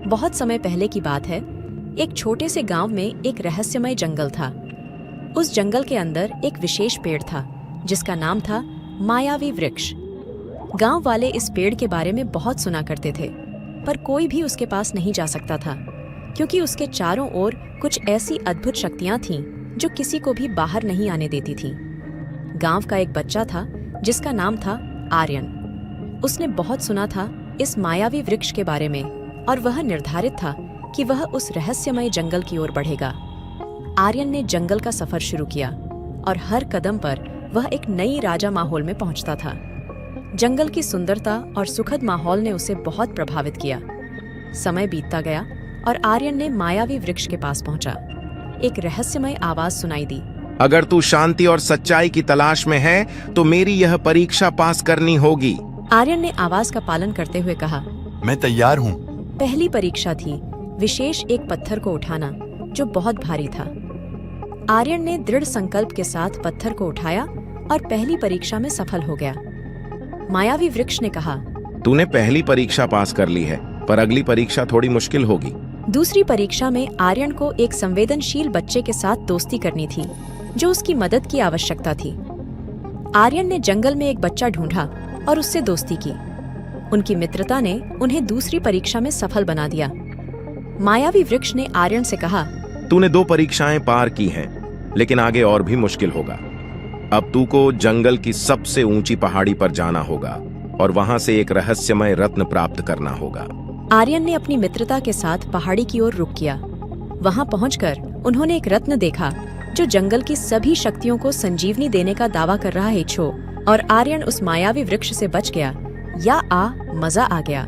बहुत समय पहले की बात है। एक छोटे से गांव में एक रहस्यमय जंगल था। उस जंगल के अंदर एक विशेष पेड़ था जिसका नाम था मायावी वृक्ष। गांव वाले इस पेड़ के बारे में बहुत सुना करते थे, पर कोई भी उसके पास नहीं जा सकता था क्योंकि उसके चारों ओर कुछ ऐसी अद्भुत शक्तियां थीं जो किसी को भी बाहर नहीं आने देती थीं। गांव का एक बच्चा था जिसका नाम था आर्यन। उसने बहुत सुना था इस मायावी वृक्ष के बारे में और वह निर्धारित था कि वह उस रहस्यमय जंगल की ओर बढ़ेगा। आर्यन ने जंगल का सफर शुरू किया और हर कदम पर वह एक नई राजा माहौल में पहुंचता था। जंगल की सुंदरता और सुखद माहौल ने उसे बहुत प्रभावित किया। समय बीतता गया और आर्यन ने मायावी वृक्ष के पास पहुंचा। एक रहस्यमय आवाज सुनाई दी। अगर तू शांति और सच्चाई की तलाश में है तो मेरी यह परीक्षा पास करनी होगी। आर्यन ने आवाज का पालन करते हुए कहा, मैं तैयार हूँ। पहली परीक्षा थी विशेष एक पत्थर को उठाना जो बहुत भारी था। आर्यन ने दृढ़ संकल्प के साथ पत्थर को उठाया और पहली परीक्षा में सफल हो गया। मायावी वृक्ष ने कहा, तूने पहली परीक्षा पास कर ली है, पर अगली परीक्षा थोड़ी मुश्किल होगी। दूसरी परीक्षा में आर्यन को एक संवेदनशील बच्चे के साथ दोस्ती करनी थी जो उसकी मदद की आवश्यकता थी। आर्यन ने जंगल में एक बच्चा ढूंढा और उससे दोस्ती की। उनकी मित्रता ने उन्हें दूसरी परीक्षा में सफल बना दिया। मायावी वृक्ष ने आर्यन से कहा, तूने 2 परीक्षाएं पार की हैं, लेकिन आगे और भी मुश्किल होगा। अब तू को जंगल की सबसे ऊंची पहाड़ी पर जाना होगा और वहां से एक रहस्यमय रत्न प्राप्त करना होगा। आर्यन ने अपनी मित्रता के साथ पहाड़ी की ओर रुख किया। वहां पहुंचकर उन्होंने एक रत्न देखा जो जंगल की सभी शक्तियों को संजीवनी देने का दावा कर रहा है। और आर्यन उस मायावी वृक्ष से बच गया। मजा आ गया।